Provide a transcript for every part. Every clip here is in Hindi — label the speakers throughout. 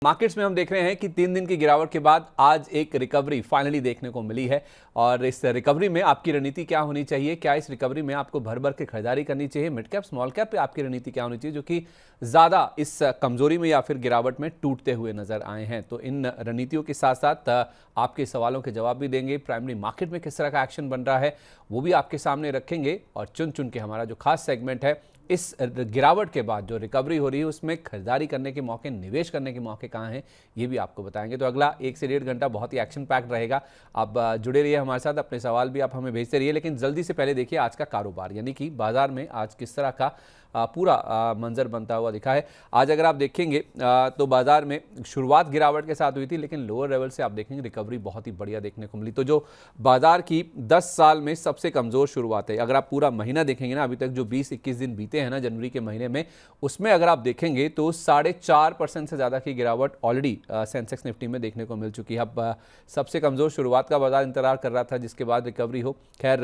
Speaker 1: मार्केट्स में हम देख रहे हैं कि 3 दिन की गिरावट के बाद आज एक रिकवरी फाइनली देखने को मिली है। और इस रिकवरी में आपकी रणनीति क्या होनी चाहिए? क्या इस रिकवरी में आपको भर भर के खरीदारी करनी चाहिए? मिड कैप स्मॉल कैप पे आपकी रणनीति क्या होनी चाहिए, जो कि ज़्यादा इस कमजोरी में या फिर गिरावट में टूटते हुए नजर आए हैं? तो इन रणनीतियों के साथ साथ आपके सवालों के जवाब भी देंगे। प्राइमरी मार्केट में किस तरह का एक्शन बन रहा है वो भी आपके सामने रखेंगे। और चुन चुन के हमारा जो खास सेगमेंट है, इस गिरावट के बाद जो रिकवरी हो रही है उसमें खरीदारी करने के मौके, निवेश करने के मौके कहाँ हैं, ये भी आपको बताएंगे। तो अगला 1 से 1.5 घंटा बहुत ही एक्शन पैक्ड रहेगा। आप जुड़े रहिए हमारे साथ, अपने सवाल भी आप हमें भेजते रहिए। लेकिन जल्दी से पहले देखिए आज का कारोबार, यानी कि बाजार में आज किस तरह का पूरा मंजर बनता हुआ दिखा है। आज अगर आप देखेंगे तो बाजार में शुरुआत गिरावट के साथ हुई थी, लेकिन लोअर लेवल से आप देखेंगे रिकवरी बहुत ही बढ़िया देखने को मिली। तो जो बाजार की 10 साल में सबसे कमज़ोर शुरुआत है, अगर आप पूरा महीना देखेंगे ना, अभी तक जो 20-21 दिन बीते हैं ना जनवरी के महीने में, उसमें अगर आप देखेंगे तो 4.5% से ज़्यादा की गिरावट ऑलरेडी सेंसेक्स निफ्टी में देखने को मिल चुकी है। अब सबसे कमज़ोर शुरुआत का बाजार इंतजार कर रहा था जिसके बाद रिकवरी हो। खैर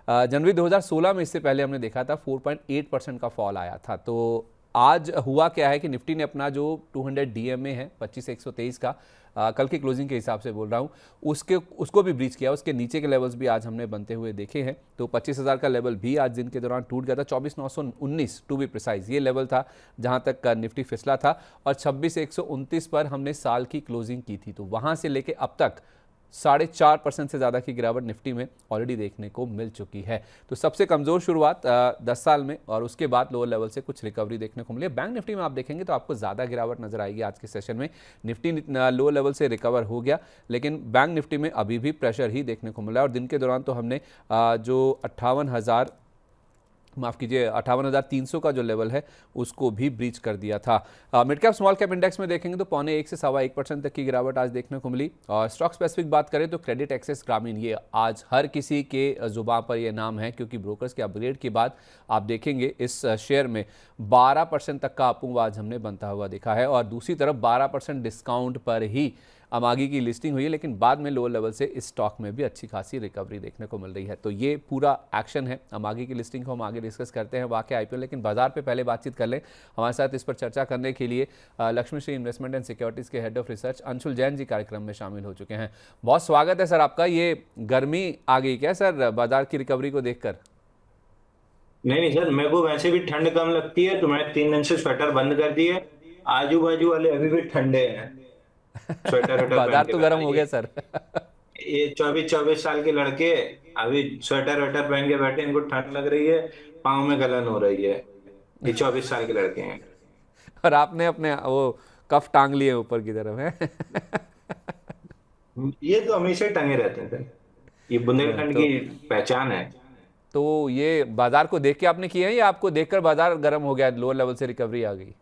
Speaker 1: जनवरी 2016 में इससे पहले हमने देखा था 4.8% का फॉल आया था। तो आज हुआ क्या है कि निफ्टी ने अपना जो 200 डीएमए है 25,123 का, कल की क्लोजिंग के हिसाब से बोल रहा हूँ, उसको भी ब्रीच किया। उसके नीचे के लेवल्स भी आज हमने बनते हुए देखे हैं। तो 25,000 का लेवल भी आज दिन के दौरान टूट गया था। 24,919 टू बी प्रिसाइज ये लेवल था जहां तक निफ्टी फिसला था। और 26,129 पर हमने साल की क्लोजिंग की थी। तो वहां से लेके अब तक 4.5% से ज़्यादा की गिरावट निफ्टी में ऑलरेडी देखने को मिल चुकी है। तो सबसे कमज़ोर शुरुआत 10 साल में, और उसके बाद लोअर लेवल से कुछ रिकवरी देखने को मिली है। बैंक निफ्टी में आप देखेंगे तो आपको ज़्यादा गिरावट नजर आएगी आज के सेशन में। निफ्टी लोअर लेवल से रिकवर हो गया, लेकिन बैंक निफ्टी में अभी भी प्रेशर ही देखने को मिला। और दिन के दौरान तो हमने जो 58,300 का जो लेवल है उसको भी ब्रीच कर दिया था। Mid cap small cap index में देखेंगे तो 0.25 से 1.25% तक की गिरावट आज देखने को मिली। और स्टॉक स्पेसिफिक बात करें तो क्रेडिट एक्सेस ग्रामीण, ये आज हर किसी के जुबान पर ये नाम है, क्योंकि ब्रोकर्स के अपग्रेड के बाद आप देखेंगे इस शेयर में 12% तक का अपूर्व आज हमने बनता हुआ देखा है। और दूसरी तरफ 12% डिस्काउंट पर ही अमागी की लिस्टिंग हुई है, लेकिन बाद में लोअर लेवल से इस स्टॉक में भी अच्छी खासी रिकवरी देखने को मिल रही है। तो ये पूरा एक्शन है। अमागी की लिस्टिंग को हम आगे डिस्कस करते हैं, वाकई आईपीओ, लेकिन बाजार पे पहले बातचीत कर लें। हमारे साथ इस पर चर्चा करने के लिए Lakshmi Shri investment and securities के head of research Anshul Jain ji कार्यक्रम में शामिल हो चुके हैं। बहुत स्वागत है सर आपका। ये गर्मी आ गई क्या सर बाजार की रिकवरी को देखकर?
Speaker 2: नहीं नहीं सर, मेरे को वैसे भी ठंड कम लगती है तो मैंने 3 दिन से स्वेटर बंद कर दिए। आजू बाजू वाले अभी भी ठंडे हैं, स्वेटर वेटर पहन
Speaker 1: बाजार
Speaker 2: के
Speaker 1: तो
Speaker 2: बैठा
Speaker 1: गर्म हो
Speaker 2: ये
Speaker 1: गया सर।
Speaker 2: ये 24-24 साल के लड़के अभी स्वेटर वेटर पहन के बैठे, इनको ठंड लग रही है, पाँव में गलन हो रही है। ये 24 साल के लड़के हैं।
Speaker 1: और आपने अपने वो कफ टांग लिए ऊपर की तरफ है।
Speaker 2: ये तो हमेशा ही टंगे रहते हैं सर, ये बुंदेलखंड
Speaker 1: तो
Speaker 2: की पहचान है।
Speaker 1: ये बाजार को देख के आपने किया है या आपको देखकर बाजार गर्म हो गया, लोअर लेवल से रिकवरी आ गई?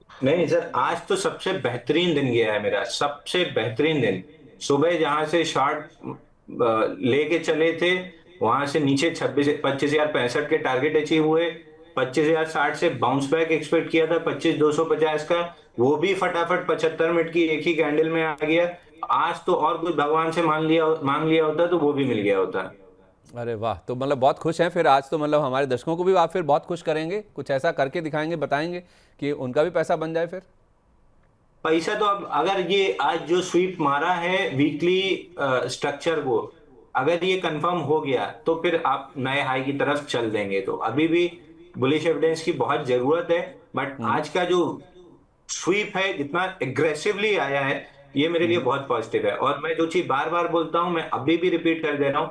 Speaker 2: नहीं सर, आज तो सबसे बेहतरीन दिन गया है मेरा, सबसे बेहतरीन दिन। सुबह जहां से शॉर्ट लेके चले थे, वहां से नीचे 25,065 के टारगेट अचीव हुए। 25,060 से बाउंस बैक एक्सपेक्ट किया था 25,250 का, वो भी फटाफट 75 मिनट की एक ही कैंडल में आ गया। आज तो और कुछ भगवान से मांग लिया होता तो वो भी मिल गया होता।
Speaker 1: अरे वाह, तो मतलब बहुत खुश हैं फिर आज तो। मतलब हमारे दर्शकों को भी आप फिर बहुत खुश करेंगे, कुछ ऐसा करके दिखाएंगे, बताएंगे कि उनका भी पैसा बन जाए फिर।
Speaker 2: पैसा तो अब अगर ये आज जो स्वीप मारा है वीकली स्ट्रक्चर को, अगर ये कंफर्म हो गया तो फिर आप नए हाई की तरफ चल देंगे। तो अभी भी बुलिश एविडेंस की बहुत जरूरत है, बट
Speaker 1: हम्म।
Speaker 2: आज का जो स्वीप है इतना एग्रेसिवली आया है, ये मेरे लिए
Speaker 1: हम्म।
Speaker 2: बहुत पॉजिटिव है। और मैं जो चीज बार बार बोलता हूं, मैं अभी भी रिपीट कर दे रहा हूं,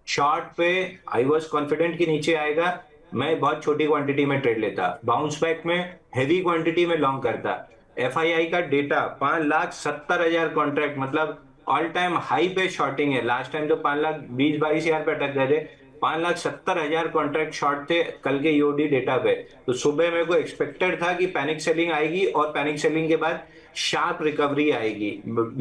Speaker 2: शॉर्ट पे आई वॉज कॉन्फिडेंट कि नीचे आएगा। मैं बहुत छोटी क्वांटिटी में ट्रेड लेता, बाउंस बैक में हेवी क्वांटिटी में लॉन्ग करता। एफआईआई का डेटा 5,70,000 कॉन्ट्रैक्ट, मतलब ऑल टाइम हाई पे शॉर्टिंग है। लास्ट टाइम तो 5,20-22,000 पे अटक गए थे। 5,70,000 कॉन्ट्रैक्ट शॉर्ट थे कल के ईओडी डेटा पे। तो सुबह मेरे को एक्सपेक्टेड था कि पैनिक सेलिंग आएगी और पैनिक सेलिंग के बाद शार्प रिकवरी आएगी।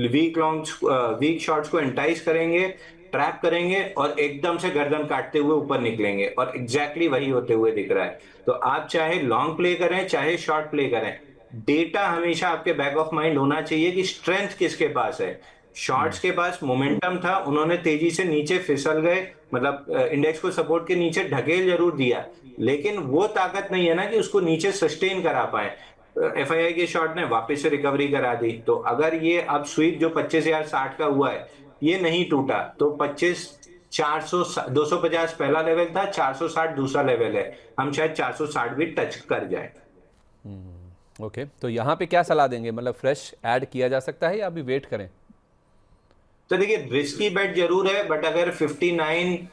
Speaker 2: वीक शॉर्ट्स को एंटाइज करेंगे, ट्रैप करेंगे और एकदम से गर्दन काटते हुए ऊपर निकलेंगे, और एग्जैक्टली वही होते हुए दिख रहा है। तो आप चाहे लॉन्ग प्ले करें चाहे शॉर्ट प्ले करें, डेटा हमेशा आपके बैक ऑफ माइंड होना चाहिए कि स्ट्रेंथ किसके पास है। शॉर्ट्स के पास मोमेंटम था, उन्होंने तेजी से नीचे फिसल गए, मतलब इंडेक्स को सपोर्ट के नीचे ढकेल जरूर दिया, लेकिन वो ताकत नहीं है ना कि उसको नीचे सस्टेन करा पाए। एफआईआई के शॉर्ट ने वापस से रिकवरी करा दी। तो अगर ये अब स्वीप जो 25,060 का हुआ है ये नहीं टूटा तो 25,400 250 पहला लेवल था, 460 दूसरा लेवल है, हम शायद 460 भी टच कर जाए।
Speaker 1: ओके, तो यहाँ पे क्या सलाह देंगे, मतलब फ्रेश ऐड किया जा सकता है या अभी वेट करें?
Speaker 2: तो देखिए रिस्की बेट जरूर है, बट अगर 59,000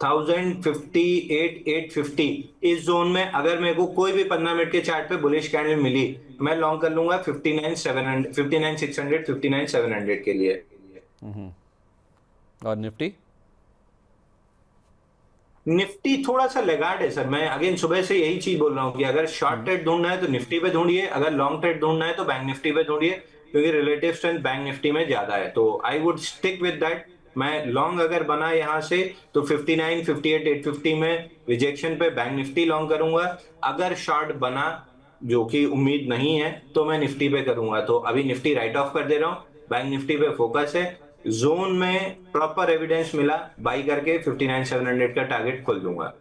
Speaker 2: 58,850 इस जोन में अगर मेरे को कोई भी 15 मिनट के चार्ट पे बुलिश कैंडल मिली, मैं लॉन्ग कर लूंगा 59,700 59,600 59,700 के लिए।
Speaker 1: और निफ्टी?
Speaker 2: निफ्टी थोड़ा सा लेगार्ड है सर, मैं अगेन सुबह से यही चीज बोल रहा हूँ कि अगर शॉर्ट ट्रेड ढूंढना है तो निफ्टी पे ढूंढिए, अगर लॉन्ग ट्रेड ढूंढना है तो बैंक निफ्टी पे ढूंढिए, क्योंकि रिलेटिव स्ट्रेंथ बैंक निफ्टी में ज्यादा है। तो I would stick with that. मैं लॉन्ग अगर बना यहां से तो 59 58 850 में रिजेक्शन पे बैंक निफ्टी लॉन्ग करूंगा। अगर शॉर्ट बना, जो कि उम्मीद नहीं है, तो मैं निफ्टी पे करूंगा। तो अभी निफ्टी राइट ऑफ कर दे रहा हूँ, बैंक निफ्टी पे फोकस है। जोन में प्रॉपर एविडेंस मिला बाई करके 59,700 का टारगेट खोल दूंगा।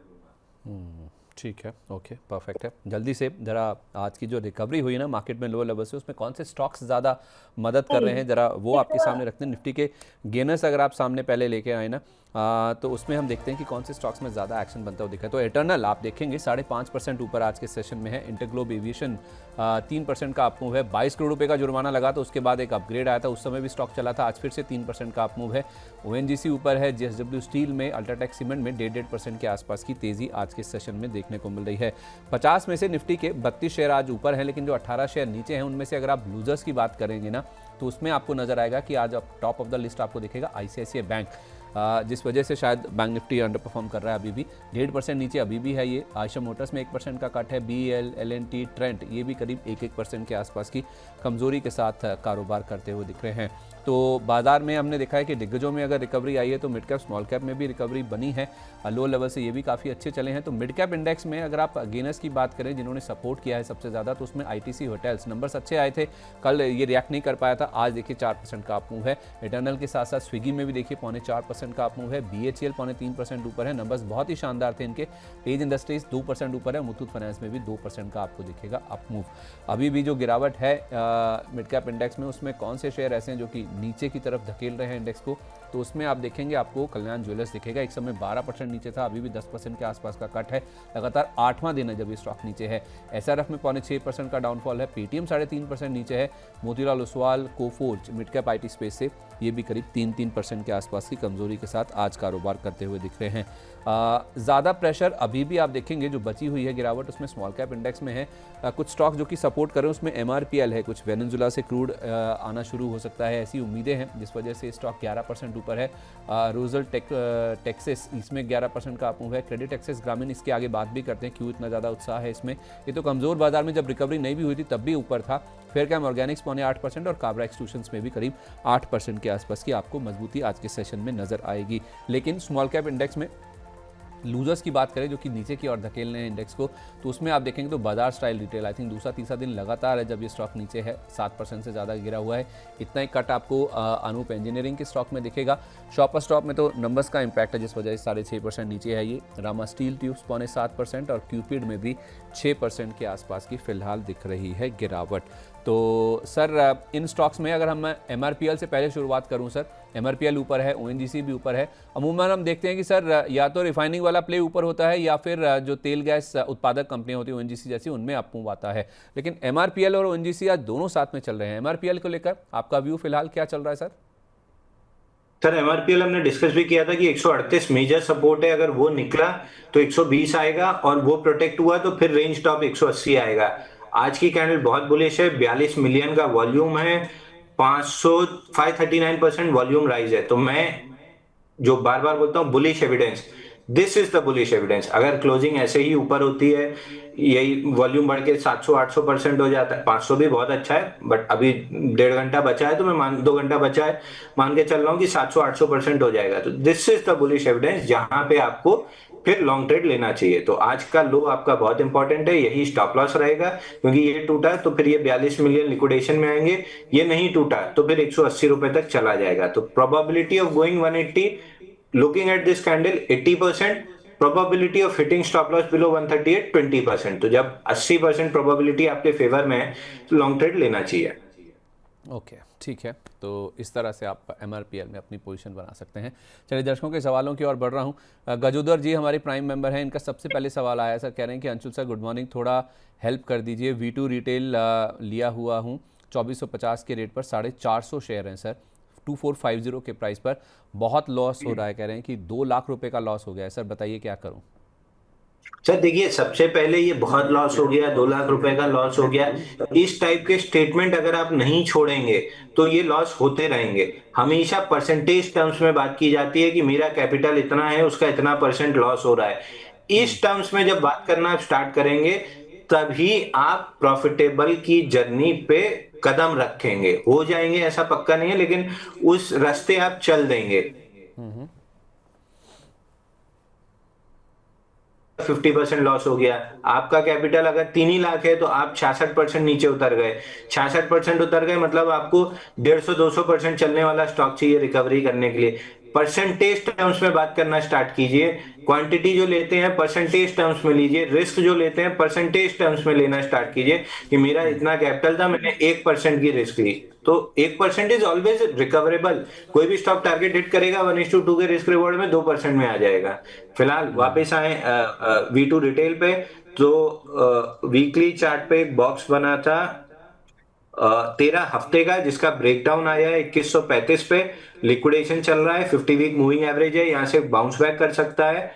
Speaker 1: ठीक है, ओके, परफेक्ट है। जल्दी से ज़रा आज की जो रिकवरी हुई ना मार्केट में लो लेवल से, उसमें कौन से स्टॉक्स ज़्यादा मदद कर रहे हैं, ज़रा वो आपके सामने रखते हैं। निफ्टी के गेनर्स अगर आप सामने पहले लेके आए ना, तो उसमें हम देखते हैं कि कौन से स्टॉक्स में ज़्यादा एक्शन बनता हुआ दिखा है। तो एटर्नल आप देखेंगे 5.5% ऊपर आज के सेशन में है। इंटरग्लोब एविएशन 3% का अप मूव है। 22 करोड़ रुपये का जुर्माना लगा तो उसके बाद एक अपग्रेड आया था, उस समय भी स्टॉक चला था, आज फिर से 3% का अप मूव है। ओएनजीसी ऊपर है। जेएसडब्ल्यू स्टील में, अल्ट्राटेक सीमेंट में 1.5% के आसपास की तेज़ी आज के सेशन में देखने को मिल रही है। 50 में से निफ्टी के 32 शेयर आज ऊपर हैं, लेकिन जो 18 शेयर नीचे हैं उनमें से अगर आप लूजर्स की बात करेंगे ना, तो उसमें आपको नजर आएगा कि आज आप टॉप ऑफ द लिस्ट आपको दिखेगा आईसीआईसीआई बैंक, जिस वजह से शायद बैंक निफ्टी अंडर परफॉर्म कर रहा है। अभी भी 1.5% नीचे अभी भी है ये। आयशा मोटर्स में 1% का कट है। बीएल, एलएनटी, ट्रेंट ये भी करीब 1% के आसपास की कमजोरी के साथ कारोबार करते हुए दिख रहे हैं। तो बाजार में हमने देखा है कि दिग्गजों में अगर रिकवरी आई है तो मिड कैप स्मॉल कैप में भी रिकवरी बनी है। लो लेवल से ये भी काफ़ी अच्छे चले हैं। तो मिड कैप इंडेक्स में अगर आप गेनर्स की बात करें जिन्होंने सपोर्ट किया है सबसे ज़्यादा, तो उसमें आईटीसी होटल्स नंबर्स अच्छे आए थे, कल ये रिएक्ट नहीं कर पाया था, आज देखिए 4% का अप मूव है। इटर्नल के साथ साथ स्विगी में भी देखिए 4.25% का अप मूव है। बीएचईएल 3.5% ऊपर है, नंबर्स बहुत ही शानदार थे इनके। पेज इंडस्ट्रीज 2% ऊपर है। मुथूट फाइनेंस में भी 2% का आपको दिखेगा अप मूव। अभी भी जो गिरावट है मिड कैप इंडेक्स में, उसमें कौन से शेयर ऐसे हैं जो कि नीचे की तरफ धकेल रहे हैं इंडेक्स को, तो उसमें आप देखेंगे आपको कल्याण ज्वेलर्स दिखेगा। एक समय 12% नीचे था, अभी भी 10% के आसपास का कट है। लगातार 8वां दिन है जब ये स्टॉक नीचे है। एसआरएफ में 6.25% का डाउनफॉल है। पेटीएम 3.5% नीचे है। Motilal Oswal, Coforge mid cap IT space से ये भी करीब 3% के आसपास की कमजोरी के साथ आज कारोबार करते हुए दिख रहे हैं। ज़्यादा प्रेशर अभी भी आप देखेंगे जो बची हुई है गिरावट उसमें स्मॉल कैप इंडेक्स में है। कुछ स्टॉक जो कि सपोर्ट कर रहे हैं उसमें एमआरपीएल है। कुछ वेनेजुला से क्रूड आना शुरू हो सकता है, ऐसी उम्मीदें हैं, जिस वजह से स्टॉक 11% ऊपर है। रोजल टेक्सेस इसमें 11% का अप मूव है। क्रेडिट एक्सेस ग्रामीण इसके आगे बात भी करते हैं क्यों इतना ज़्यादा उत्साह है इसमें। ये तो कमज़ोर बाजार में जब रिकवरी नहीं भी हुई थी तब भी ऊपर था। फेयरकैम ऑर्गेनिक्स 8% और काबरा एक्सट्रूशंस में भी करीब 8% के आसपास की आपको मजबूती आज के सेशन में नजर आएगी। लेकिन स्मॉल कैप इंडेक्स में लूजर्स की बात करें जो कि नीचे की ओर धकेल रहे हैं इंडेक्स को, तो उसमें आप देखेंगे तो बाजार स्टाइल रिटेल आई थिंक दूसरा तीसरा दिन लगातार है जब ये स्टॉक नीचे है, 7% से ज़्यादा गिरा हुआ है। इतना ही कट आपको अनूप इंजीनियरिंग के स्टॉक में दिखेगा। शॉपर स्टॉप में तो नंबर्स का इंपैक्ट है जिस वजह से 6.5% नीचे है ये। रामा स्टील ट्यूब्स 7.25% और क्यूपिड में भी 6% के आसपास की फिलहाल दिख रही है गिरावट। तो सर इन स्टॉक्स में अगर हम एमआरपीएल से पहले शुरुआत करूं सर, एमआरपीएल ऊपर है, ओएनजीसी भी ऊपर है। अमूमन हम देखते हैं कि सर या तो रिफाइनिंग वाला प्ले ऊपर होता है या फिर जो तेल गैस उत्पादक कंपनियां होती हैं ओएनजीसी जैसी, उनमें अप मूव आता है। लेकिन एमआरपीएल और ओएनजीसी आज दोनों साथ में चल रहे हैं। एमआरपीएल को लेकर आपका व्यू फिलहाल क्या चल रहा है सर?
Speaker 2: सर एमआरपीएल हमने डिस्कस भी किया था कि 138 मेजर सपोर्ट है, अगर वो निकला तो 120 आएगा और वो प्रोटेक्ट हुआ तो फिर रेंज टॉप 180 आएगा। आज की कैंडल बहुत बुलिश है, 42 मिलियन का वॉल्यूम है, 539% वॉल्यूम राइज है। तो मैं जो बार बार बोलता हूं bullish evidence, this is the bullish evidence. अगर क्लोजिंग ऐसे ही ऊपर होती है, यही वॉल्यूम बढ़ के 700-800% हो जाता है, 500 भी बहुत अच्छा है, बट अभी 1.5 घंटा बचा है तो मैं 2 घंटा बचा है, मान के चल रहा हूं कि 700-800% हो जाएगा। तो this is the bullish evidence जहां पे आपको फिर लॉन्ग ट्रेड लेना चाहिए। तो आज का लो आपका बहुत इंपॉर्टेंट है, यही स्टॉप लॉस रहेगा, क्योंकि ये टूटा तो फिर ये 42 मिलियन लिक्विडेशन में आएंगे, ये नहीं टूटा तो फिर 180 रुपए तक चला जाएगा। तो probability of going 180, looking at this candle 80%, probability of hitting stop loss below 138 20%। तो जब 80% प्रोबेबिलिटी आपके फेवर में है तो लॉन्ग ट्रेड लेना चाहिए।
Speaker 1: ओके, ठीक है। तो इस तरह से आप MRPL में अपनी पोजीशन बना सकते हैं। चलिए दर्शकों के सवालों की ओर बढ़ रहा हूँ। गजोदर जी हमारे प्राइम मेंबर हैं, इनका सबसे पहले सवाल आया सर, कह रहे हैं कि अंशुल सर गुड मॉर्निंग, थोड़ा हेल्प कर दीजिए। V2 रिटेल लिया हुआ हूँ 2450 के रेट पर, 450 शेयर हैं सर, 2450 के प्राइस पर, बहुत लॉस हो रहा है, कह रहे हैं कि 2 लाख रुपए का लॉस हो गया है सर, बताइए क्या करूँ।
Speaker 2: सर देखिए, सबसे पहले ये बहुत लॉस हो गया, 2 लाख रुपए का लॉस हो गया। इस टाइप के स्टेटमेंट अगर आप नहीं छोड़ेंगे तो ये लॉस होते रहेंगे। हमेशा परसेंटेज टर्म्स में बात की जाती है कि मेरा कैपिटल इतना है, उसका इतना परसेंट लॉस हो रहा है। इस टर्म्स में जब बात करना आप स्टार्ट करेंगे तभी आप प्रॉफिटेबल की जर्नी पे कदम रखेंगे। हो जाएंगे ऐसा पक्का नहीं है, लेकिन उस रास्ते आप चल देंगे। 50% लॉस हो गया, आपका कैपिटल अगर 3 ही लाख है तो आप 66% नीचे उतर गए। 66% उतर गए मतलब आपको 150-200% चलने वाला स्टॉक चाहिए रिकवरी करने के लिए। परसेंटेज टर्म्स में बात करना स्टार्ट कीजिए। क्वांटिटी जो लेते हैं परसेंटेज टर्म्स में लीजिए, रिस्क जो लेते हैं परसेंटेज टर्म्स में लेना स्टार्ट कीजिए कि मेरा इतना कैपिटल था, मैंने 1% की रिस्क ली, तो 1% इज ऑलवेज रिकवरेबल। कोई भी स्टॉक टारगेट हिट करेगा 1:2 के रिस्क रिवॉर्ड में 2% में आ जाएगा। फिलहाल वापस आए V2 रिटेल पे, तो वीकली चार्ट पे एक बॉक्स बना था 13 हफ्ते का, जिसका ब्रेकडाउन आया है 2135 पे। लिक्विडेशन चल रहा है, 50 वीक मूविंग एवरेज है, यहां से बाउंस बैक कर सकता है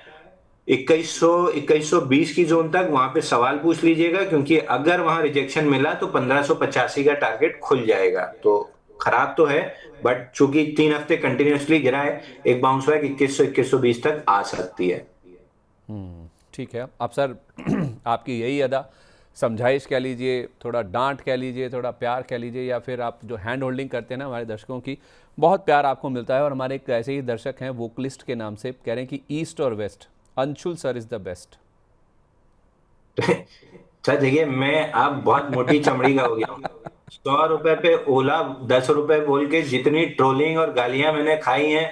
Speaker 2: 2120 की जोन तक। वहां पे सवाल पूछ लीजिएगा, क्योंकि अगर वहां रिजेक्शन मिला तो 1585 का टारगेट खुल जाएगा। तो खराब तो है, बट चूंकि 3 हफ्ते कंटिन्यूअसली गिरा है, एक बाउंस बैक 2120 तक आ सकती है।
Speaker 1: ठीक है। अब सर आपकी यही अदा, समझाइश कह लीजिए, थोड़ा डांट कह लीजिए, थोड़ा प्यार कह लीजिए, या फिर आप जो हैंड होल्डिंग करते हैं ना हमारे दर्शकों की, बहुत प्यार आपको मिलता है। और हमारे एक ऐसे ही दर्शक हैं वोकलिस्ट के नाम से, कह रहे हैं कि ईस्ट और west, Anshul sir is the best.
Speaker 2: Sir देखिए, मैं अब बहुत मोटी चमड़ी का हो गया हूँ। 100 रुपए पे ओला, 10 रुपए बोल के जितनी ट्रोलिंग और गालियां मैंने खाई हैं,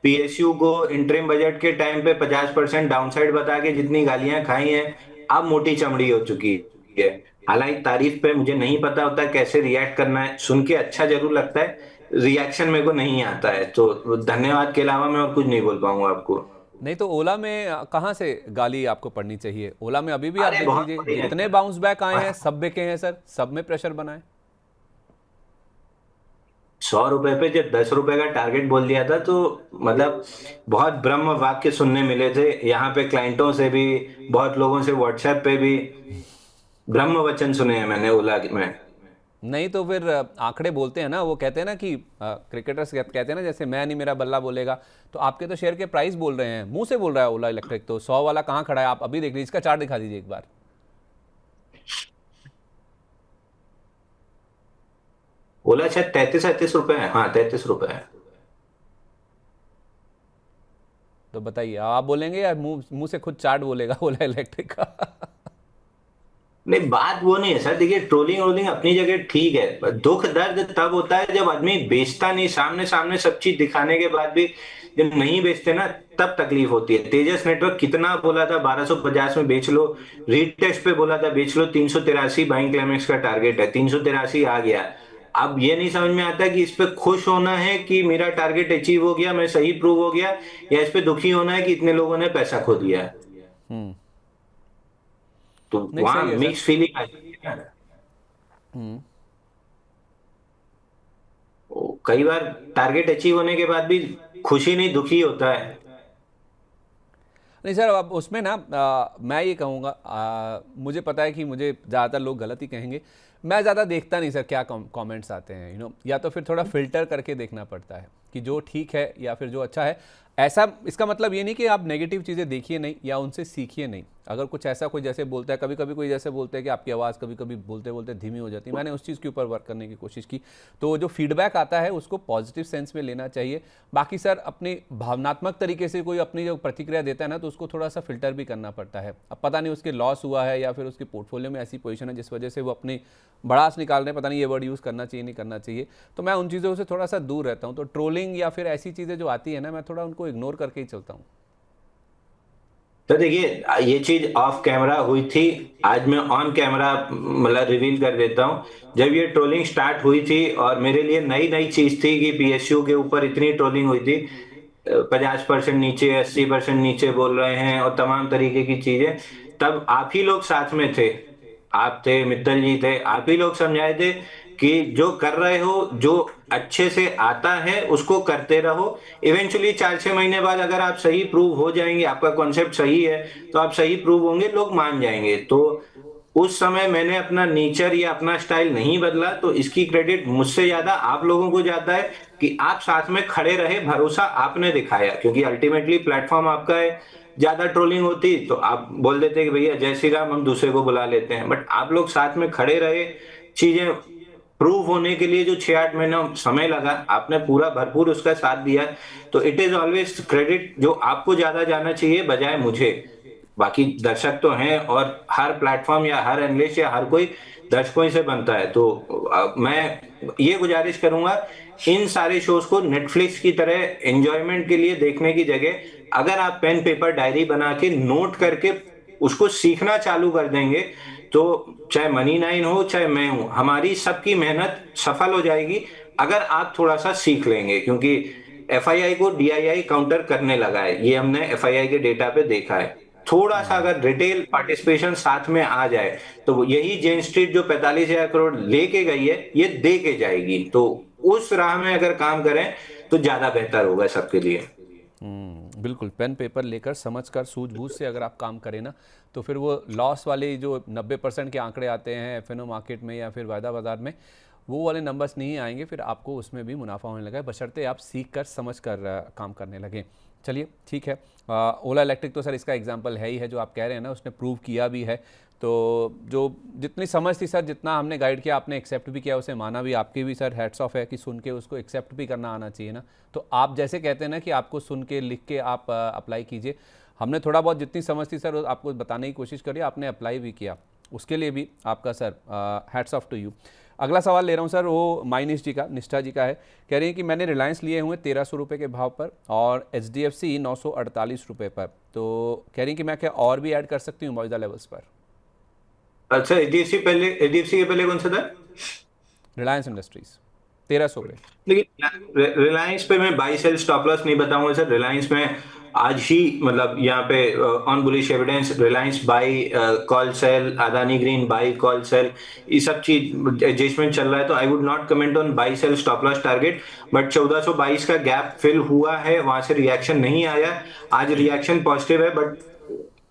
Speaker 2: PSU को इंटरिम बजट के टाइम पे 50% डाउनसाइड बता के जितनी गालियां खाई हैं, अब मोटी चमड़ी हो चुकी है। हालांकि तारीफ पे मुझे नहीं पता होता कैसे रिएक्ट करना है, सुन के अच्छा जरूर लगता है, रिएक्शन मेरे को नहीं आता है, तो धन्यवाद के अलावा मैं और कुछ नहीं बोल पाऊंगा आपको।
Speaker 1: नहीं तो ओला में कहाँ से गाली आपको पड़नी चाहिए? ओला में अभी भी आप
Speaker 2: अरे
Speaker 1: देख
Speaker 2: बहुत
Speaker 1: लीजिए,
Speaker 2: बढ़िया।
Speaker 1: जितने बाउंस बैक आए हैं सब बिके हैं सर, सब में प्रेशर बना है।
Speaker 2: 100 रुपए पे जब 10 रुपए का टारगेट बोल दिया था, तो मतलब बहुत ब्रह्म वाक्य सुनने मिले थे यहाँ पे, क्लाइंटों से भी, बहुत लोगों से व्हाट्सएप पे भी ब्रह्म वचन सुने हैं मैंने ओला में।
Speaker 1: नहीं तो फिर आंकड़े बोलते हैं ना, वो कहते हैं ना कि क्रिकेटर्स कहते हैं ना, जैसे मैं नहीं मेरा बल्ला बोलेगा, तो आपके तो शेयर के प्राइस बोल रहे हैं, मुंह से बोल रहा है ओला इलेक्ट्रिक, तो 100 वाला कहाँ खड़ा है? आप अभी देख लीजिए, इसका चार्ट दिखा दीजिए एक बार।
Speaker 2: ओला शायद 33-38 रुपए है, हाँ 33 रुपए है।
Speaker 1: तो बताइए, आप बोलेंगे या मुंह मुंह से खुद चार्ट बोलेगा ओला इलेक्ट्रिक का?
Speaker 2: नहीं, बात वो नहीं है सर। देखिए, ट्रोलिंग वोलिंग अपनी जगह ठीक है, दुख दर्द तब होता है जब आदमी बेचता नहीं, सामने सामने सब चीज दिखाने के बाद भी जब नहीं बेचते ना, तब तकलीफ होती है। तेजस नेटवर्क कितना बोला था 1250 में बेच लो, रीटेस्ट पे बोला था बेच लो, 383 बाइंग क्लाइमेक्स का टारगेट है, 383 आ गया। अब ये नहीं समझ में आता कि इस पे खुश होना है कि मेरा टारगेट अचीव हो गया, मैं सही प्रूव हो गया, या इस पे दुखी होना है कि इतने लोगों ने पैसा खो दिया।
Speaker 1: हम्म।
Speaker 2: तो
Speaker 1: नहीं
Speaker 2: वहां
Speaker 1: सही है सर।
Speaker 2: मिक्स फीलिंग आती है। कई बार टारगेट अचीव होने के बाद भी खुशी नहीं, दुखी होता है।
Speaker 1: नहीं सर, अब उसमें ना मैं ये कहूँगा, मुझे पता है कि मुझे ज़्यादातर लोग गलत ही कहेंगे, मैं ज़्यादा देखता नहीं सर क्या कमेंट्स आते हैं, या तो फिर थोड़ा फिल्टर करके देखना पड़ता है कि जो ठीक है या फिर जो अच्छा है। ऐसा, इसका मतलब ये नहीं कि आप नेगेटिव चीज़ें देखिए नहीं या उनसे सीखिए नहीं। अगर कुछ ऐसा कोई जैसे बोलता है, कभी कभी कोई जैसे बोलते हैं कि आपकी आवाज़ कभी कभी बोलते बोलते धीमी हो जाती है, मैंने उस चीज़ के ऊपर वर्क करने की कोशिश की। तो जो फीडबैक आता है उसको पॉजिटिव सेंस में लेना चाहिए। बाकी सर, अपनी भावनात्मक तरीके से कोई अपनी जो प्रतिक्रिया देता है ना, तो उसको थोड़ा सा फिल्टर भी करना पड़ता है। अब पता नहीं उसके लॉस हुआ है या फिर उसके पोर्टफोलियो में ऐसी पोजीशन है जिस वजह से वो अपनी भड़ास निकाल रहे हैं, पता नहीं ये वर्ड यूज़ करना चाहिए नहीं करना चाहिए, तो मैं उन चीज़ों से थोड़ा सा दूर रहता हूँ। तो ट्रोलिंग या फिर ऐसी चीज़ें जो आती है ना, मैं थोड़ा उनको इग्नोर करके ही चलता हूँ।
Speaker 2: तो देखिए, ये चीज ऑफ कैमरा हुई थी, आज मैं ऑन कैमरा मतलब रिवील कर देता हूँ। जब ये ट्रोलिंग स्टार्ट हुई थी और मेरे लिए नई नई चीज थी कि पीएसयू के ऊपर इतनी ट्रोलिंग हुई थी, 50% नीचे, 80% नीचे बोल रहे हैं और तमाम तरीके की चीजें, तब आप ही लोग साथ में थे, आप थे, मित्तल जी थे, आप ही लोग समझाए थे कि जो कर रहे हो, जो अच्छे से आता है उसको करते रहो। इवेंचुअली 4-6 महीने बाद अगर आप सही प्रूव हो जाएंगे, आपका कॉन्सेप्ट सही है, तो आप सही प्रूव होंगे, लोग मान जाएंगे। तो उस समय मैंने अपना नेचर या अपना स्टाइल नहीं बदला, तो इसकी क्रेडिट मुझसे ज्यादा आप लोगों को जाता है कि आप साथ में खड़े रहे, भरोसा आपने दिखाया, क्योंकि अल्टीमेटली प्लेटफॉर्म आपका है। ज्यादा ट्रोलिंग होती तो आप बोल देते कि भैया जय श्री राम, हम दूसरे को बुला लेते हैं, बट आप लोग साथ में खड़े रहे। चीजें प्रूव होने के लिए जो 6-8 महीना समय लगा, आपने पूरा भरपूर उसका साथ दिया। तो इट इज ऑलवेज क्रेडिट जो आपको ज्यादा जाना चाहिए बजाय मुझे। बाकी दर्शक तो हैं, और हर प्लेटफॉर्म या हर एनालिस्ट या हर कोई दर्शकों ही से बनता है। तो मैं ये गुजारिश करूंगा, इन सारे शोज को नेटफ्लिक्स की तरह एंजॉयमेंट के लिए देखने की जगह, अगर आप पेन पेपर डायरी बना के नोट करके उसको सीखना चालू कर देंगे, तो चाहे मनी नाइन हो चाहे मैं हूं, हमारी सबकी मेहनत सफल हो जाएगी अगर आप थोड़ा सा सीख लेंगे। क्योंकि एफआईआई को डीआईआई काउंटर करने लगा है, ये हमने एफआईआई के डेटा पे देखा है। थोड़ा सा अगर रिटेल पार्टिसिपेशन साथ में आ जाए, तो यही जेन स्ट्रीट जो 45,000 करोड़ लेके गई है, ये दे के जाएगी। तो उस राह में अगर काम करें तो ज्यादा बेहतर होगा सबके लिए।
Speaker 1: बिल्कुल, पेन पेपर लेकर समझकर सूझबूझ से अगर आप काम करें ना, तो फिर वो लॉस वाले जो 90% के आंकड़े आते हैं एफएनओ मार्केट में या फिर वायदा बाजार में, वो वाले नंबर्स नहीं आएंगे। फिर आपको उसमें भी मुनाफा होने लगा है, बशर्ते आप सीख कर समझ कर काम करने लगें। चलिए ठीक है। ओला इलेक्ट्रिक तो सर इसका एग्जांपल है ही है, जो आप कह रहे हैं ना, उसने प्रूव किया भी है। तो जो जितनी समझ थी सर, जितना हमने गाइड किया, आपने एक्सेप्ट भी किया, उसे माना भी, आपकी भी सर हैट्स ऑफ है कि सुन के उसको एक्सेप्ट भी करना आना चाहिए ना। तो आप जैसे कहते हैं ना कि आपको सुन के लिख के आप अप्लाई कीजिए, हमने थोड़ा बहुत जितनी समझ थी सर आपको बताने की कोशिश करी, आपने अप्लाई भी किया, उसके लिए भी आपका sir hats off to you. अगला सवाल ले रहा हूँ सर, वो माइनिश जी का, निष्ठा जी का है। कह रही हैं कि मैंने रिलायंस लिए हुए 1300 रुपये के भाव पर और HDFC 948 रुपये पर। तो कह रही हैं कि मैं क्या और भी ऐड कर सकती हूँ मौजूदा लेवल्स पर?
Speaker 2: अच्छा, एचडीएफसी के पहले कौन सा था?
Speaker 1: रिलायंस इंडस्ट्रीज 1300 पे।
Speaker 2: देखिए, रिलायंस पे मैं बाई सेल स्टॉप लॉस नहीं बताऊंगा सर। रिलायंस में आज ही मतलब यहाँ पे on bullish evidence, Reliance buy call sell, Adani green buy call sell, ये सब चीज एडजस्टमेंट चल रहा है। तो I would not comment on buy sell stop loss target. But 1422 का गैप फिल हुआ है, वहां से रिएक्शन नहीं आया। आज रिएक्शन पॉजिटिव है, बट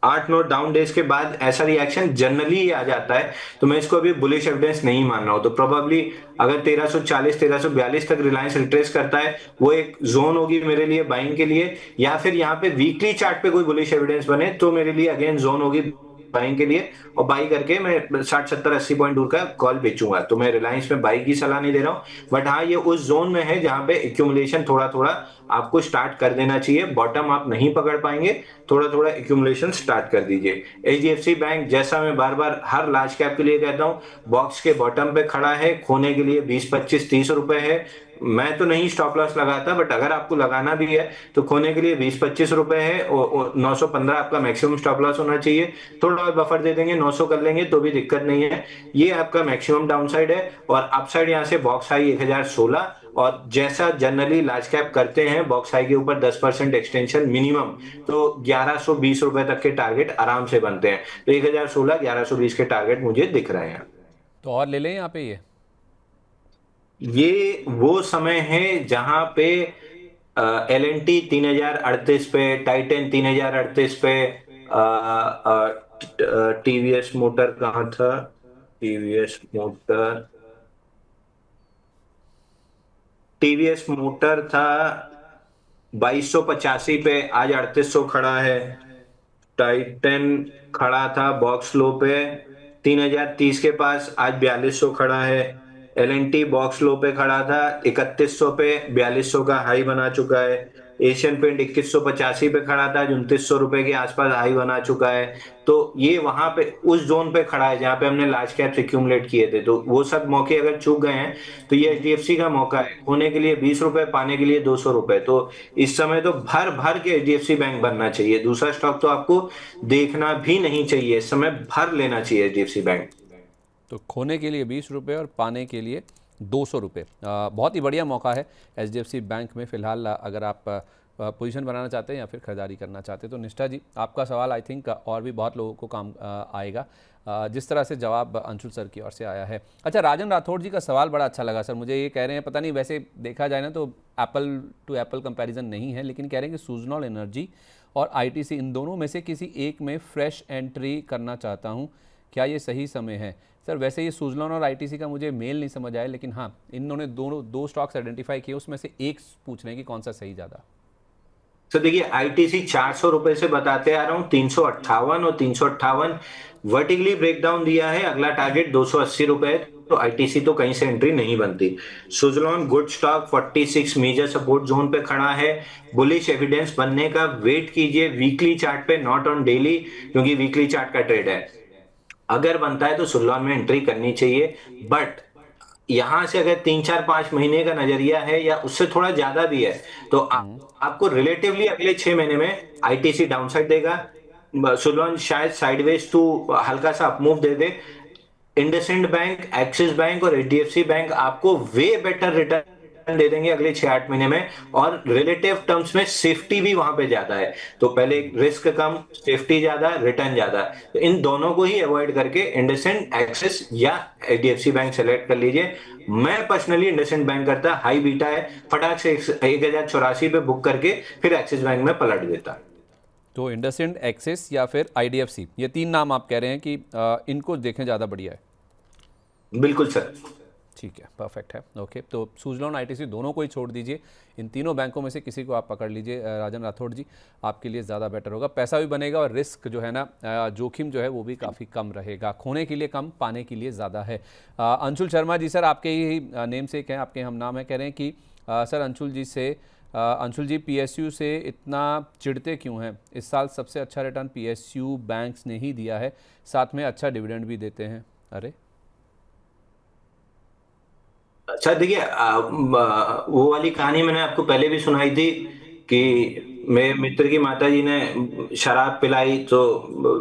Speaker 2: 8-9 डाउन डेज के बाद ऐसा रिएक्शन जनरली आ जाता है। तो मैं इसको अभी बुलिश एविडेंस नहीं मान रहा हूं। तो प्रोबेबली अगर 1340 1342 तक रिलायंस रिट्रेस करता है, वो एक जोन होगी मेरे लिए बाइंग के लिए। या फिर यहाँ पे वीकली चार्ट पे कोई बुलिश एविडेंस बने तो मेरे लिए अगेन जोन होगी बाइंग के लिए, और बाई करके मैं 60-70-80 पॉइंट दूर का कॉल बेचूंगा। तो मैं रिलायंस में बाई की सलाह नहीं दे रहा हूं, बट हाँ, ये उस जोन में है जहां पे एक्यूमुलेशन थोड़ा थोड़ा आपको स्टार्ट कर देना चाहिए। बॉटम आप नहीं पकड़ पाएंगे, थोड़ा थोड़ा एक्यूमुलेशन स्टार्ट कर दीजिए। एचडीएफसी बैंक, जैसा मैं बार बार हर लार्ज कैप के लिए कहता हूं, बॉक्स के बॉटम पे खड़ा है, खोने के लिए 20-25-30 रुपए है। मैं तो नहीं स्टॉप लॉस लगाता, बट अगर आपको लगाना भी है तो खोने के लिए 20-25 रुपए है, और 915 आपका मैक्सिमम स्टॉप लॉस होना चाहिए। थोड़ा और बफर दे देंगे, 900 कर लेंगे तो भी दिक्कत नहीं है। ये आपका मैक्सिमम डाउनसाइड है, और अपसाइड यहाँ से बॉक्स हाई 1016, और जैसा जनरली लार्ज कैप करते हैं, बॉक्स हाई के ऊपर 10% एक्सटेंशन मिनिमम, तो 1120 रुपए तक के टारगेट आराम से बनते हैं। तो 1016 1120 के टारगेट मुझे दिख रहे हैं।
Speaker 1: तो और ले लें यहाँ पे
Speaker 2: ये वो समय है जहां पे LNT 3038 पे, टाइटन 3038 पे, टीवीएस मोटर कहाँ था? टीवीएस मोटर था 2285 पे, आज 3800 खड़ा है। टाइटन खड़ा था बॉक्स लो पे 3030 के पास, आज 4200 खड़ा है। LNT बॉक्स लो पे खड़ा था 3100 पे, 4200 का हाई बना चुका है। एशियन पेंट 2185 पे खड़ा था, आज 2900 रुपए के आसपास हाई बना चुका है। तो ये वहां पे उस जोन पे खड़ा है जहां पे हमने लार्ज कैप्स एक्यूमुलेट किए थे। तो वो सब मौके अगर चूक गए हैं तो ये एचडीएफसी का मौका है, खोने के लिए 20 रुपए, पाने के लिए 200 रुपए। तो इस समय तो भर भर के एचडीएफसी बैंक बनना चाहिए, दूसरा स्टॉक तो आपको देखना भी नहीं चाहिए, इस समय भर लेना चाहिए एचडीएफसी बैंक।
Speaker 1: तो खोने के लिए 20 रुपये और पाने के लिए 200 रुपये। बहुत ही बढ़िया मौका है एचडीएफसी बैंक में फ़िलहाल, अगर आप पोजीशन बनाना चाहते हैं या फिर खरीदारी करना चाहते हैं। तो निष्ठा जी, आपका सवाल आई थिंक और भी बहुत लोगों को काम आएगा, जिस तरह से जवाब अंशुल सर की ओर से आया है। अच्छा, राजन राठौड़ जी का सवाल बड़ा अच्छा लगा सर मुझे। ये कह रहे हैं, पता नहीं वैसे देखा जाए ना तो एप्पल टू एप्पल कंपैरिजन नहीं है, लेकिन कह रहे हैं कि सुज़लॉन एनर्जी और आईटीसी, इन दोनों में से किसी एक में फ्रेश एंट्री करना चाहता हूँ, क्या ये सही समय है? सर वैसे ये सुज़लॉन और आईटीसी का मुझे मेल नहीं समझ आया, लेकिन हाँ, इन्होंने दो स्टॉक्स आइडेंटिफाई किए, उसमें से एक पूछ रहे हैं कि कौन सा सही ज़्यादा।
Speaker 2: तो देखिए, आईटीसी 400 रुपए से बताते आ रहा हूं, 358 और 358 वर्टिकली ब्रेकडाउन दिया है, अगला टारगेट 280 रुपए है। तो आईटीसी तो कहीं से एंट्री नहीं बनती। Suzlon good stock 46 major support zone पे खड़ा है, बुलिश एविडेंस बनने का वेट कीजिए वीकली चार्ट पे, नॉट ऑन डेली, क्योंकि वीकली चार्ट का ट्रेड है। अगर बनता है तो सुजलॉन में एंट्री करनी चाहिए, बट यहां से अगर 3 4 5 महीने का नजरिया है या उससे थोड़ा ज्यादा भी है तो आपको रिलेटिवली अगले 6 महीने में आईटीसी डाउनसाइड देगा, सुलोन शायद साइडवेज टू हल्का सा अपमूव दे दे। इंडसइंड बैंक, एक्सिस बैंक और एचडीएफसी बैंक आपको वे बेटर रिटर्न दे देंगे अगले 6 8 महीने में, और रिलेटिव टर्म्स में सेफ्टी भी वहां पे ज्यादा है। तो पहले रिस्क कम, सेफ्टी ज्यादा, रिटर्न ज्यादा, तो इन दोनों को ही अवॉइड करके इंडसइंड, एक्सिस या एचडीएफसी बैंक सेलेक्ट कर लीजिए। मैं पर्सनली इंडसइंड बैंक करता, हाई बीटा है, फटाक से 1084 पे बुक करके फिर एक्सिस बैंक में पलट देता।
Speaker 1: तो इंडसइंड, एक्सिस या फिर आईडीएफसी, ये 3 नाम आप कह रहे हैं कि इनको देखें, ज़्यादा बढ़िया है।
Speaker 2: बिल्कुल सर।
Speaker 1: ठीक है, परफेक्ट है। ओके, तो सुज़लॉन आईटीसी दोनों को ही छोड़ दीजिए, इन तीनों बैंकों में से किसी को आप पकड़ लीजिए राजन राठौड़ जी, आपके लिए ज़्यादा बेटर होगा। पैसा भी बनेगा और रिस्क जो है ना, जोखिम जो है वो भी काफ़ी कम रहेगा, खोने के लिए कम, पाने के लिए ज़्यादा है। अंशुल शर्मा जी, सर आपके ही नेम से हैं, आपके हम नाम है, कह रहे हैं कि सर अंशुल जी पीएसयू से इतना चिढ़ते क्यों हैं? इस साल सबसे अच्छा रिटर्न पीएसयू बैंक्स ने ही दिया है, साथ में अच्छा डिविडेंड भी देते हैं। अरे
Speaker 2: अच्छा, देखिए, वो वाली कहानी मैंने आपको पहले भी सुनाई थी कि मेरे मित्र की माताजी ने शराब पिलाई तो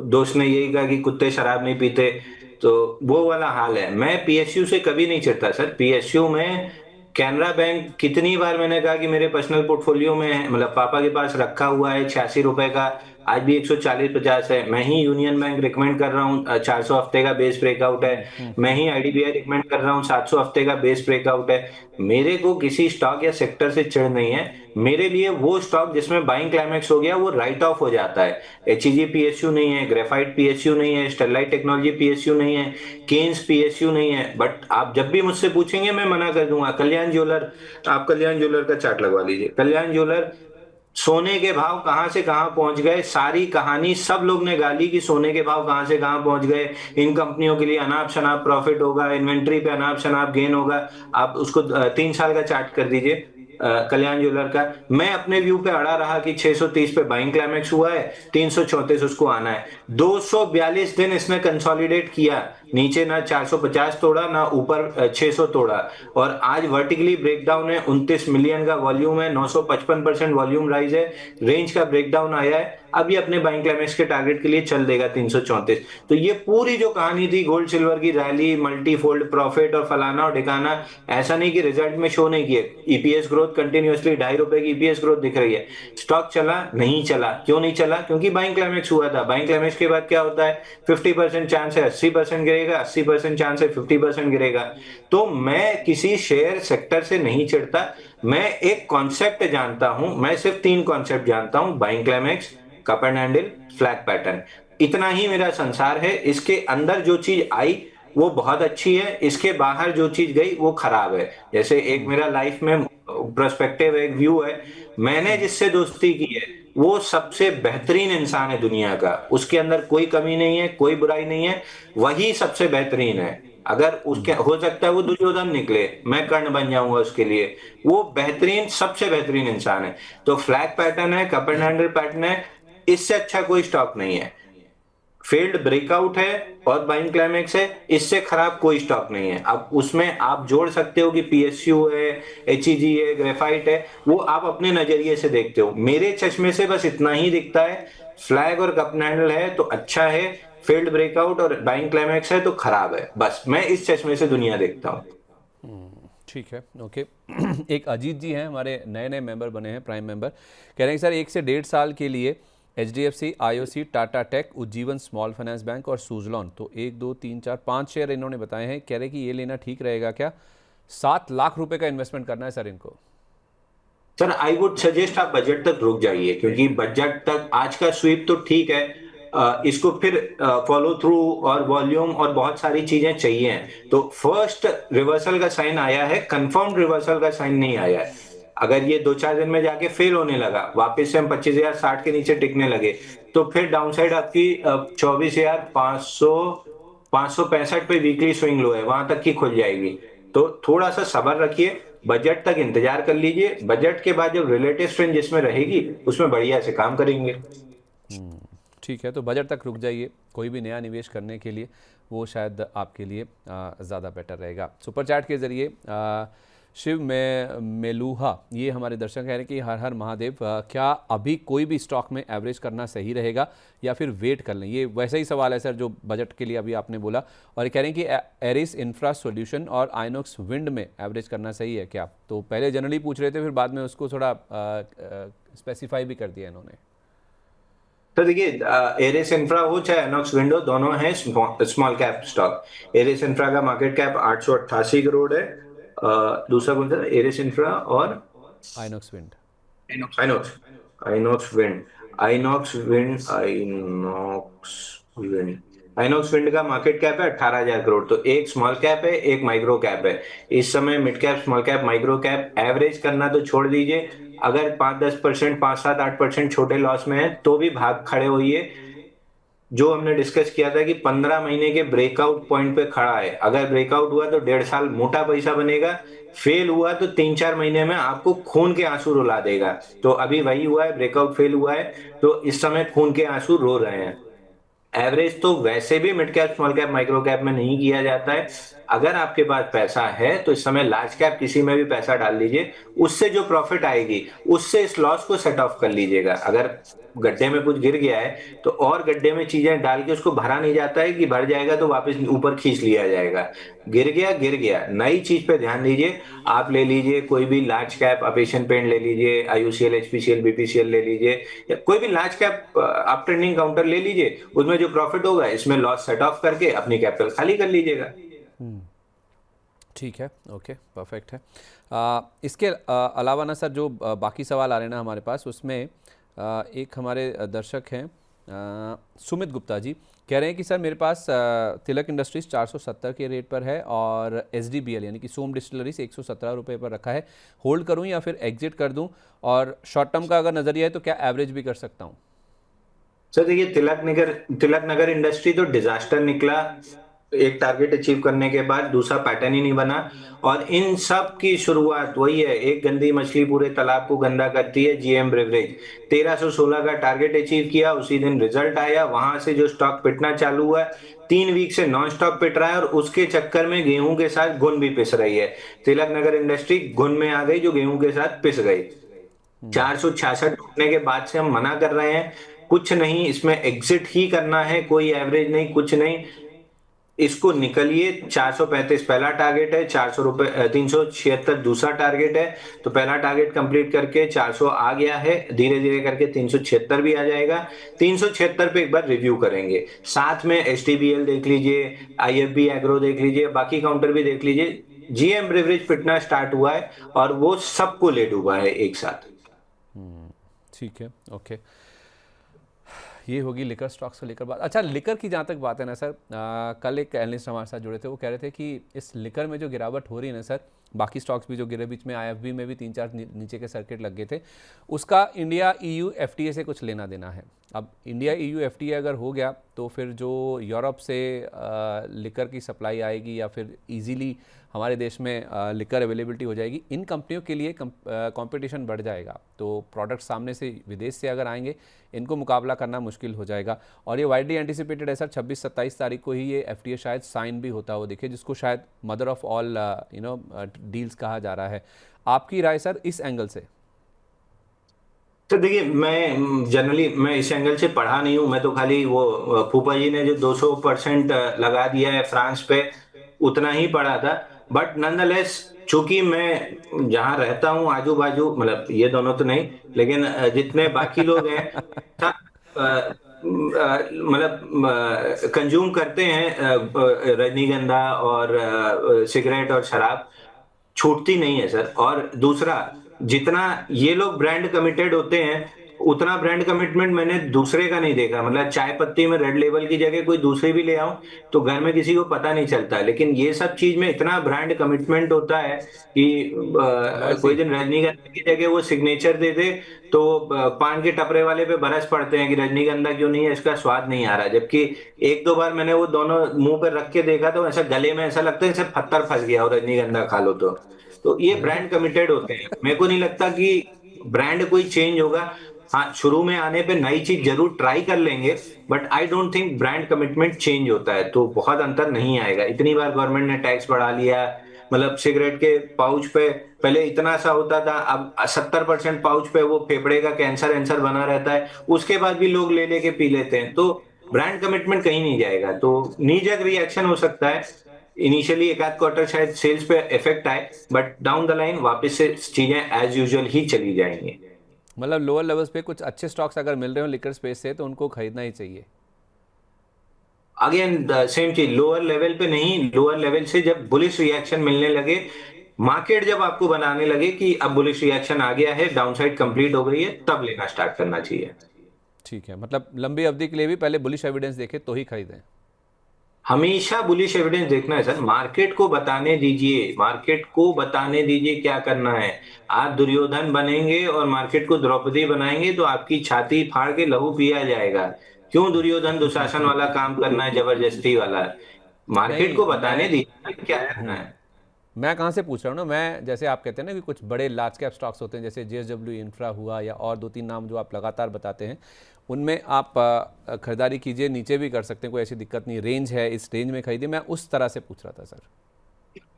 Speaker 2: दोस्त ने यही कहा कि कुत्ते शराब नहीं पीते। तो वो वाला हाल है। मैं पीएसयू से कभी नहीं चिढ़ता सर। पीएसयू में कैनरा बैंक, कितनी बार मैंने कहा कि मेरे पर्सनल पोर्टफोलियो में है, मतलब पापा के पास रखा हुआ है 86 रुपए का, आज भी 140-50 है। मैं ही यूनियन बैंक रिकमेंड कर रहा हूँ, 400 हफ्ते का बेस ब्रेकआउट है। मैं ही आईडीबीआई रिकमेंड कर रहा हूँ, 700 हफ्ते का बेस ब्रेकआउट है। मेरे को किसी स्टॉक या सेक्टर से चिढ़ नहीं है। मेरे लिए वो स्टॉक जिसमें बाइंग क्लाइमेक्स हो गया वो राइट ऑफ हो जाता है। एचईजी पीएसयू नहीं है, ग्रेफाइट पीएसयू नहीं है, स्टेरलाइट टेक्नोलॉजी पीएसयू नहीं है, केन्स पीएसयू नहीं है। बट आप जब भी मुझसे पूछेंगे मैं मना कर दूंगा। कल्याण ज्वेलर, आप कल्याण ज्वेलर का चार्ट लगवा लीजिए। कल्याण ज्वेलर, सोने के भाव कहां से कहां पहुंच गए, सारी कहानी सब लोग ने गाली कि सोने के भाव कहां से कहां पहुंच गए, इन कंपनियों के लिए अनाप शनाप प्रॉफिट होगा, इन्वेंट्री पे अनाप शनाप गेन होगा। आप उसको 3 साल का चार्ट कर दीजिए कल्याण ज्वेलर का। मैं अपने व्यू पे अड़ा रहा कि 630 पे बाइंग क्लाइमेक्स हुआ है, 334 उसको आना है। 242 दिन इसने कंसोलिडेट किया, नीचे ना 450 तोड़ा ना ऊपर 600 तोड़ा, और आज वर्टिकली ब्रेकडाउन है। 29 मिलियन का वॉल्यूम है, 955% वॉल्यूम राइज है, रेंज का ब्रेकडाउन आया है। अब ये अपने बाइंग क्लाइमेक्स के टारगेट के लिए चल देगा 334। तो ये पूरी जो कहानी थी गोल्ड सिल्वर की रैली, मल्टी फोल्ड प्रॉफिट और फलाना और ढिकाना, ऐसा नहीं कि रिजल्ट में शो नहीं किए। ईपीएस ग्रोथ कंटिन्यूअसली 2.5 रुपए की ईपीएस ग्रोथ दिख रही है। स्टॉक चला नहीं चला, क्यों नहीं चला? क्योंकि बाइंग क्लाइमेक्स हुआ था। बाइंग क्लाइमेक्स के बाद क्या होता है? 50% चांस है 80% गिरेगा, 80% चांस है 50% गिरेगा। तो मैं किसी शेयर सेक्टर से नहीं चिढ़ता, मैं एक कॉन्सेप्ट जानता हूं। मैं सिर्फ 3 कॉन्सेप्ट जानता हूं: buying climax, cup and handle, flag pattern. इतना ही मेरा संसार है। इसके अंदर जो चीज आई वो बहुत अच्छी है, इसके बाहर जो चीज गई वो खराब है। जैसे एक मेरा लाइफ में पर्सपेक्टिव, एक व्यू है। मैंने जिससे दोस्ती की है वो सबसे बेहतरीन इंसान है दुनिया का, उसके अंदर कोई कमी नहीं है, कोई बुराई नहीं है, वही सबसे बेहतरीन है। अगर उसके हो सकता है वो दुर्योधन निकले, मैं कर्ण बन जाऊंगा उसके लिए। वो बेहतरीन, सबसे बेहतरीन इंसान है। तो फ्लैग पैटर्न है, कप एंड हैंडल पैटर्न है, इससे अच्छा कोई स्टॉक नहीं है। फेल्ड ब्रेकआउट है और बाइंग क्लाइमेक्स है, इससे खराब कोई स्टॉक नहीं है। अब उसमें आप जोड़ सकते हो कि पीएसयू है, एचईजी है, ग्रेफाइट है, वो आप अपने नजरिए से देखते हो। मेरे चश्मे से बस इतना ही दिखता है, फ्लैग और कप हैंडल है तो अच्छा है, फेल्ड ब्रेकआउट और बाइंग क्लाइमेक्स है तो खराब है। बस मैं इस चश्मे से दुनिया देखता हूँ।
Speaker 1: ठीक है, ओके। एक अजीत जी हैं, हमारे नए नए मेंबर बने हैं, प्राइम मेंबर, कह रहे हैं सर 1 से 1.5 साल के लिए HDFC, IOC, Tata tech, Ujjivan small finance bank और सुजलॉन, तो 1 2 3 4 5 शेयर इन्होंने बताए हैं। कह रहे हैं कि ये लेना ठीक रहेगा क्या? 7 लाख रुपए का इन्वेस्टमेंट करना है सर इनको।
Speaker 2: सर आई वुड सजेस्ट आप बजट तक रुक जाइए, क्योंकि बजट तक आज का स्वीप तो ठीक है, इसको फिर फॉलो थ्रू और वॉल्यूम और बहुत सारी चीजें चाहिए। तो फर्स्ट रिवर्सल का साइन आया है, कंफर्म रिवर्सल का साइन नहीं आया है। अगर ये 2-4 दिन में जाके फेल होने लगा, वापस से हम 25,060 के नीचे टिकने लगे, तो फिर डाउनसाइड आपकी 24,500, 565 पे वीकली स्विंग लो है, वहां तक की खुल जाएगी। तो थोड़ा सा सब्र रखिए, बजट तक इंतजार कर लीजिए। बजट के बाद जब रिलेटिव स्ट्रेंथ जिसमें रहेगी, उसमें बढ़िया से काम करेंगे।
Speaker 1: ठीक है, तो बजट तक रुक जाइए कोई भी नया निवेश करने के लिए, वो शायद आपके लिए ज़्यादा बेटर रहेगा। सुपर चैट के ज़रिए शिव में मेलूहा, ये हमारे दर्शक कह रहे हैं कि हर हर महादेव, क्या अभी कोई भी स्टॉक में एवरेज करना सही रहेगा या फिर वेट कर लें? ये वैसा ही सवाल है सर जो बजट के लिए अभी आपने बोला। और ये कह रहे हैं कि एरिस इंफ्रा सॉल्यूशन और आइनॉक्स विंड में एवरेज करना सही है क्या? तो पहले जनरली पूछ रहे थे, फिर बाद में उसको थोड़ा स्पेसिफाई भी कर दिया इन्होंने।
Speaker 2: तो देखिए, एरिस इंफ्रा हो चाहे एनॉक्स विंडो, दोनों हैं small cap stock. Eris infra का मार्केट कैप 888 करोड़ है। दूसरा कौन सा, एरिस इंफ्रा और
Speaker 1: Inox wind.
Speaker 2: Inox, Inox wind, Inox wind, Inox wind, Inox wind का मार्केट कैप है 18,000 करोड़। तो एक स्मॉल कैप है, एक माइक्रो कैप है। इस समय mid cap, small cap, micro cap average करना तो छोड़ दीजिए। अगर 5-10%, 5-7-8% छोटे लॉस में है तो भी भाग खड़े होइए। जो हमने डिस्कस किया था कि 15 महीने के ब्रेकआउट पॉइंट पे खड़ा है, अगर ब्रेकआउट हुआ तो 1.5 साल मोटा पैसा बनेगा, फेल हुआ तो 3-4 महीने में आपको खून के आंसू रुला देगा। तो अभी वही हुआ है, ब्रेकआउट फेल हुआ है, तो इस समय खून के आंसू रो रहे हैं। एवरेज तो वैसे भी mid cap, small cap, micro cap में नहीं किया जाता है। अगर आपके पास पैसा है तो इस समय लार्ज कैप किसी में भी पैसा डाल लीजिए, उससे जो प्रॉफिट आएगी उससे इस लॉस को सेट ऑफ कर लीजिएगा। अगर गड्ढे में कुछ गिर गया है तो और गड्ढे में चीजें डाल के उसको भरा नहीं जाता है कि भर जाएगा तो वापस ऊपर खींच लिया जाएगा। गिर गया, गिर गया, नई चीज पे ध्यान दीजिए। आप ले लीजिए कोई भी लार्ज कैप, अब एशियन पेंट ले लीजिए, आईयूसीएल, एचपीसीएल, बीपीसीएल ले लीजिए, या कोई भी लार्ज कैप आप ट्रेंडिंग काउंटर ले लीजिए। उसमें जो प्रॉफिट होगा इसमें लॉस सेट ऑफ करके अपनी कैपिटल खाली कर लीजिएगा।
Speaker 1: ठीक है, ओके, परफेक्ट है। इसके अलावा ना सर जो बाकी सवाल आ रहे हैं ना हमारे पास, उसमें एक हमारे दर्शक हैं सुमित गुप्ता जी, कह रहे हैं कि सर मेरे पास तिलक इंडस्ट्रीज 470 के रेट पर है और SDBL यानी कि सोम डिस्टिलरीज 117 रुपये पर रखा है। होल्ड करूं या फिर एग्जिट कर दूं? और शॉर्ट टर्म का अगर नज़रिया है तो क्या एवरेज भी कर सकता हूं?
Speaker 2: सर देखिए, तिलक नगर इंडस्ट्री तो डिजास्टर निकला। एक टारगेट अचीव करने के बाद दूसरा पैटर्न ही नहीं बना। और इन सब की शुरुआत वही है, एक गंदी मछली पूरे तालाब को गंदा करती है, GM ब्रेवरेज। 1316 का टारगेट अचीव किया, उसी दिन रिजल्ट आया, वहां से जो स्टॉक पिटना चालू हुआ है, 3 वीक से नॉन स्टॉप पिट रहा है। और उसके चक्कर में गेहूं के साथ घुन भी पिस रही है। तिलक नगर इंडस्ट्री घुन में आ गई जो गेहूं के साथ पिस गई। 466 टूटने के बाद से हम मना कर रहे हैं, कुछ नहीं, इसमें एग्जिट ही करना है, कोई एवरेज नहीं, कुछ नहीं। इसको निकलिए। 435 पहला टारगेट है, 400 रुपए, 376 दूसरा टारगेट है। तो पहला टारगेट कंप्लीट करके 400 आ गया है, धीरे धीरे करके 376 भी आ जाएगा। 376 पे एक बार रिव्यू करेंगे, साथ में STBL देख लीजिए, IFB एग्रो देख लीजिए, बाकी काउंटर भी देख लीजिए। GM ब्रेवरेज पिटना स्टार्ट हुआ है और वो सबको ले डूबा है एक साथ।
Speaker 1: ठीक है, ओके। ये होगी लिकर स्टॉक्स को लेकर बात। अच्छा, लिकर की जहाँ तक बात है ना सर, कल एक एनालिस्ट हमारे साथ जुड़े थे, वो कह रहे थे कि इस लिकर में जो गिरावट हो रही है ना सर, बाकी स्टॉक्स भी जो गिरे बीच में, IFB में भी 3-4 नीचे के सर्किट लग गए थे, उसका इंडिया EU FTA से कुछ लेना देना है। अब इंडिया EU FTA अगर हो गया तो फिर जो यूरोप से लिकर की सप्लाई आएगी या फिर इजीली हमारे देश में लिकर अवेलेबिलिटी हो जाएगी, इन कंपनियों के लिए कंपटीशन बढ़ जाएगा। तो प्रोडक्ट सामने से विदेश से अगर आएंगे, इनको मुकाबला करना मुश्किल हो जाएगा। और ये वाइडली एंटिसिपेटेड है सर, 26-27 तारीख को ही ये FTA शायद साइन भी होता हो दिखे, जिसको शायद मदर ऑफ ऑल डील्स कहा जा रहा है। आपकी राय सर इस एंगल से?
Speaker 2: तो देखिए, मैं जनरली मैं इस एंगल से पढ़ा नहीं हूं। मैं तो खाली वो फूफा जी ने जो 200% लगा दिया है फ्रांस पे, उतना ही पढ़ा था। बट नॉनदलेस, चूंकि मैं जहां रहता हूं आजू बाजू, मतलब ये दोनों तो नहीं, लेकिन जितने बाकी लोग हैं मतलब कंज्यूम करते हैं रजनीगंधा और सिगरेट और शराब, छूटती नहीं है सर। और दूसरा, जितना ये लोग ब्रांड कमिटेड होते हैं, उतना ब्रांड कमिटमेंट मैंने दूसरे का नहीं देखा। मतलब चाय पत्ती में रेड लेबल की जगह कोई दूसरी भी ले आऊं तो घर में किसी को पता नहीं चलता, लेकिन ये सब चीज में इतना ब्रांड कमिटमेंट होता है कि कोई दिन रजनीगंधा की जगह वो सिग्नेचर दे दे तो पान के टपरे वाले पे बरस पड़ते हैं कि रजनीगंधा क्यों नहीं है, इसका स्वाद नहीं आ रहा। जबकि एक दो बार मैंने वो दोनों मुंह पर रख के देखा तो ऐसा गले में ऐसा लगता है जैसे पत्थर फंस गया और रजनीगंधा खा लो तो ये ब्रांड कमिटेड होते हैं। मेरे को नहीं लगता कि ब्रांड कोई चेंज होगा। हाँ, शुरू में आने पे नई चीज जरूर ट्राई कर लेंगे, but I don't think brand commitment change होता है, तो बहुत अंतर नहीं आएगा। इतनी बार गवर्नमेंट ने टैक्स बढ़ा लिया, मतलब सिगरेट के पाउच पे पहले इतना सा होता था, अब 70% पाउच पे वो फेफड़े का कैंसर बना रहता है, उसके बाद भी लोग ले लेके पी लेते हैं। तो ब्रांड कमिटमेंट कहीं नहीं जाएगा। तो नीजक रिएक्शन हो सकता है, इनिशियली एक आध क्वार्टर शायद सेल्स पे इफेक्ट आए, बट डाउन द लाइन वापस से चीजें एज यूजुअल ही चली जाएंगी।
Speaker 1: मतलब लोअर लेवल्स पे कुछ अच्छे स्टॉक्स अगर मिल रहे हो लिकर स्पेस से तो उनको खरीदना ही चाहिए।
Speaker 2: अगेन सेम चीज, लोअर लेवल पे नहीं, लोअर लेवल से जब बुलिश रिएक्शन मिलने लगे, मार्केट जब आपको बनाने लगे कि अब बुलिश रिएक्शन आ गया है, डाउनसाइड कंप्लीट हो गई है, तब लेना स्टार्ट करना चाहिए।
Speaker 1: ठीक है, मतलब लंबी अवधि के लिए भी पहले बुलिश एविडेंस देखे तो ही खरीदें।
Speaker 2: हमेशा बुलिश एविडेंस देखना है सर। मार्केट को बताने दीजिए, मार्केट को बताने दीजिए क्या करना है। आप दुर्योधन बनेंगे और मार्केट को द्रौपदी बनाएंगे तो आपकी छाती फाड़ के लहू पिया जाएगा। क्यों दुर्योधन दुशासन वाला काम करना है, जबरदस्ती वाला? मार्केट
Speaker 1: नहीं,
Speaker 2: को बताने दीजिए क्या करना है।
Speaker 1: मैं कहाँ से पूछ रहा हूँ ना, मैं जैसे आप कहते हैं ना कि कुछ बड़े लार्ज कैप स्टॉक्स होते हैं, जैसे JSW इंफ्रा हुआ या और 2-3 नाम जो आप लगातार बताते हैं, उनमें आप खरीदारी कीजिए, नीचे भी कर सकते हैं, कोई ऐसी दिक्कत नहीं। रेंज है, इस रेंज में खरीदिए, मैं उस तरह से पूछ रहा था सर।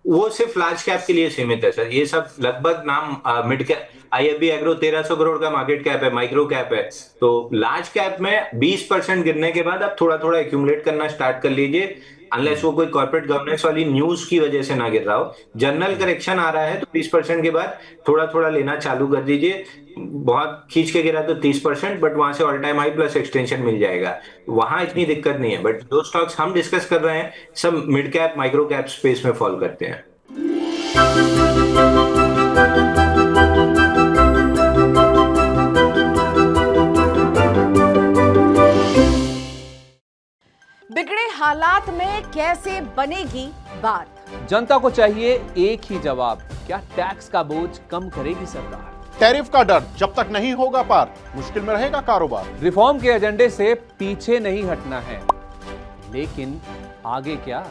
Speaker 2: वो सिर्फ लार्ज कैप के लिए सीमित है सर। ये सब लगभग नाम mid cap, IFB agro 1300 crore का मार्केट कैप है, माइक्रो कैप है। तो लार्ज कैप में 20% गिरने के बाद आप थोड़ा थोड़ा एक्यूमुलेट करना स्टार्ट कर लीजिए, अनलेस वो कोई कॉर्पोरेट गवर्नेंस वाली न्यूज की वजह से ना गिर रहा हो। जनरल करेक्शन आ रहा है तो 20% के बाद थोड़ा थोड़ा लेना चालू कर दीजिए। बहुत खींच के गिरा तो 30%, बट वहां से all time high plus extension मिल जाएगा, वहां इतनी दिक्कत नहीं है। बट जो स्टॉक्स हम डिस्कस कर रहे हैं सब mid cap micro cap space में फॉल करते हैं।
Speaker 3: बिगड़े हालात में कैसे बनेगी बात?
Speaker 1: जनता को चाहिए एक ही जवाब, क्या टैक्स का बोझ कम करेगी सरकार?
Speaker 4: टैरिफ का डर जब तक नहीं होगा पार, मुश्किल में रहेगा कारोबार।
Speaker 1: रिफॉर्म के एजेंडे से पीछे नहीं हटना है, लेकिन आगे क्या?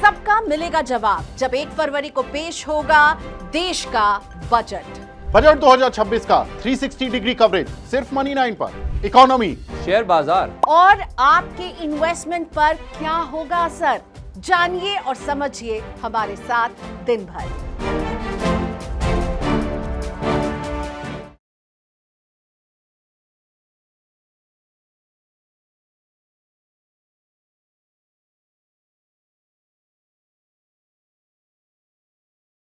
Speaker 3: सबका मिलेगा जवाब जब 1 फरवरी को पेश होगा देश का बजट।
Speaker 4: बजट 2026 का 360 डिग्री कवरेज सिर्फ मनी 9 पर। इकोनॉमी,
Speaker 1: शेयर बाजार
Speaker 3: और आपके इन्वेस्टमेंट पर क्या होगा असर, जानिए और समझिए हमारे साथ दिन भर।